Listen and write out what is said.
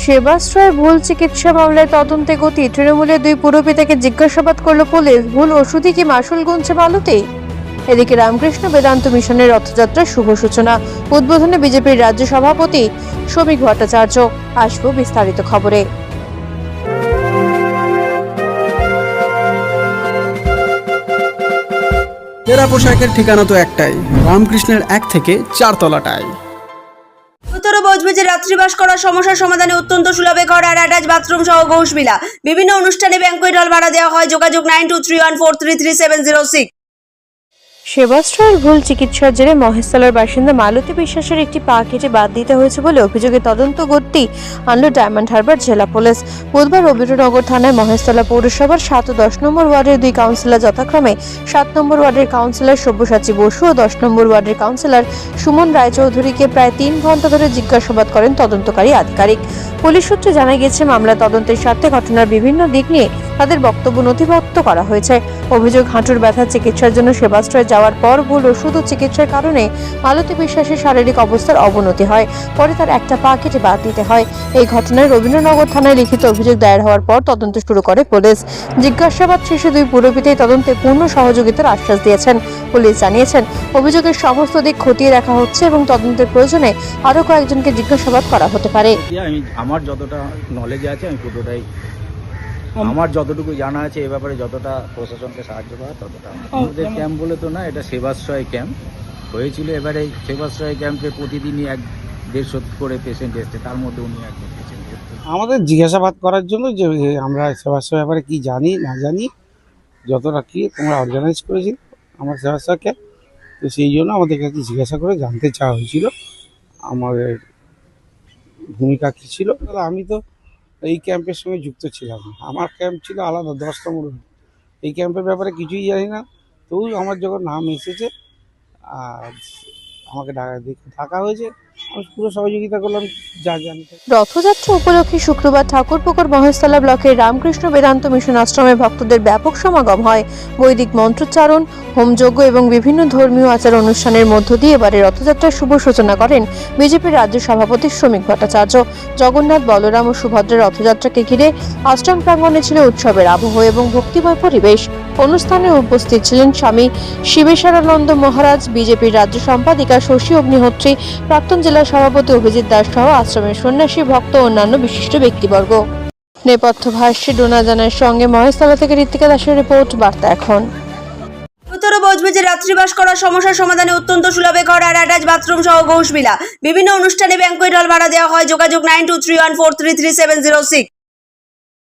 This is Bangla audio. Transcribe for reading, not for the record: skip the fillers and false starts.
সেবাশ্রয়ের ভুল চিকিৎসা মামলায় তদন্তে গতি। তৃণমূলের দুই পুরপিতাকে জিজ্ঞাসাবাদ করল পুলিশ। ভুল ওষুধই কি মাসুল গুনছে মালতী? এদিকে রামকৃষ্ণ বেদান্ত মিশনের রথযাত্রার শুভ সূচনা, উদ্বোধনে বিজেপির রাজ্য সভাপতি শ্রমিক ভট্টাচার্য। আসবো বিস্তারিত খবরে। তেরা পোশাকের ঠিকানা তো একটাই, রামকৃষ্ণের 1 থেকে 4 তলাটায়। উত্তর বজবজে রাত্রিবাস করার সমস্যার সমাধানে অত্যন্ত সুলভে ঘর আর অ্যাটাচ বাথরুম সহ ঘোষবিলা। বিভিন্ন অনুষ্ঠানে ব্যাংকুয়েট হল ভাড়া দেওয়া হয়। যোগাযোগ 9231433706। সেবাশ্রয়ের ভুল চিকিৎসার জেরে মহেশতলার বাসিন্দা মালতী বিশ্বাসের একটি পা কেটে বাদ দিতে হয়েছে বলে অভিযোগে তদন্ত গতি আনল ডায়মন্ড হারবার জেলা পুলিশ। বুধবার রবীন্দ্রনগর থানায় মহেশতলা পৌরসভার 7 ও 10 নম্বর ওয়ার্ডের দুই কাউন্সিলর যথাক্রমে 7 নম্বর ওয়ার্ডের কাউন্সিলর সব্যসাচী বসু ও 10 নম্বর ওয়ার্ডের কাউন্সিলর সুমন রায়চৌধুরীকে প্রায় 3 ঘন্টা ধরে জিজ্ঞাসাবাদ করেন তদন্তকারী আধিকারিক। পুলিশ সূত্রে জানা গেছে, মামলা তদন্তের স্বার্থে ঘটনার বিভিন্ন দিক নিয়ে তাদের বক্তব্য নথিভুক্ত করা হয়েছে। অভিযোগ, হাঁটুর ব্যথার চিকিৎসার জন্য সেবাশ্রয়ে যাওয়ার পর ভুল ওষুধ ও চিকিৎসার কারণে মালতী বিশ্বাসের শারীরিক অবস্থার অবনতি হয়। পরে তার একটা পা কেটে বাদ দিতে হয়। এই ঘটনায় রবীন্দ্রনগর থানায় লিখিত অভিযোগ দায়ের হওয়ার পর তদন্ত শুরু করে পুলিশ। জিজ্ঞাসাবাদ শেষে দুই পুরপিতাই তদন্তে পূর্ণ সহযোগিতার আশ্বাস দিয়েছেন। পুলিশ জানিয়েছেন, অভিযোগের সমস্ত দিক খতিয়ে দেখা হচ্ছে এবং তদন্তের প্রয়োজনে আরও কয়েকজনকে জিজ্ঞাসাবাদ করা হতে পারে। আমার যতটা নলেজ আছে আমি পুরোটাই, আমার যতটুকু জানা আছে এ ব্যাপারে, যতটা প্রশাসনকে সাহায্য করা ততটা। আমাদের ক্যাম্প বলে তো না, এটা সেবাশ্রয় ক্যাম্প হয়েছিল। এবারে সেবাশ্রয় ক্যাম্পে প্রতিদিনই 150 করে পেশেন্ট এসছে, তার মধ্যে উনি একজন পেশেন্ট। আমাদের জিজ্ঞাসাবাদ করার জন্য যে আমরা সেবাশ্রয় ব্যাপারে কি জানি না জানি, যতটা কি তোমরা অর্গানাইজ করেছি আমার সেবাশ্রয় ক্যাম্প, তো সেই জন্য আমাদের কাছে জিজ্ঞাসা করে জানতে চাওয়া হয়েছিল আমাদের ভূমিকা কী ছিল। তাহলে আমি তো এই ক্যাম্পের সঙ্গে যুক্ত ছিলাম না, আমার ক্যাম্প ছিল আলাদা 10 নম্বর। এই ক্যাম্পের ব্যাপারে কিছুই জানি না। তবু আমার যখন নাম এসেছে আর আমাকে ডাকা হয়েছে, আমি পুরো সহযোগিতা করলাম যা জানি। রথযাত্রা উপলক্ষে শুক্রবার ঠাকুরপুকুর মহেশতলা ব্লকের রামকৃষ্ণ বেদান্ত মিশন আশ্রমে ভক্তদের ব্যাপক সমাগম হয়। বৈদিক মন্ত্রোচ্চারণ, হোমযজ্ঞ এবং বিভিন্ন ধর্মীয় আচার অনুষ্ঠানের মধ্য দিয়ে এবারে রথযাত্রার শুভ সূচনা করেন বিজেপির রাজ্য সভাপতি শ্রমিক ভট্টাচার্য। জগন্নাথ, বলরাম ও সুভদ্রার রথযাত্রাকে ঘিরে আশ্রম প্রাঙ্গণে ছিল উৎসবের আবহ এবং ভক্তিময় পরিবেশ। অনুষ্ঠানে উপস্থিত ছিলেন স্বামী শিবেশ্বরানন্দ মহারাজ, বিজেপির রাজ্য সম্পাদিকা শশী অগ্নিহোত্রী, প্রাক্তন জেলা সভাপতি অভিজিৎ দাস সহ আশ্রমের সন্ন্যাসী, ভক্ত ও অন্যান্য বিশিষ্ট ব্যক্তিবর্গ। নেপথ্য ভাষ্যে ডোনা জানার সঙ্গে মহেশতলা থেকে ঋত্বিকা দাসের রিপোর্ট, বার্তা এখন। উত্তর বজবজে রাত্রিবাস করার সমস্যার সমাধানে অত্যন্ত সুলভে ঘর আর অ্যাটাচ বাথরুম সহ ঘোষবিলা। বিভিন্ন অনুষ্ঠানে ব্যাংকুয়েট হল ভাড়া দেওয়া হয়। যোগাযোগ 9231433706।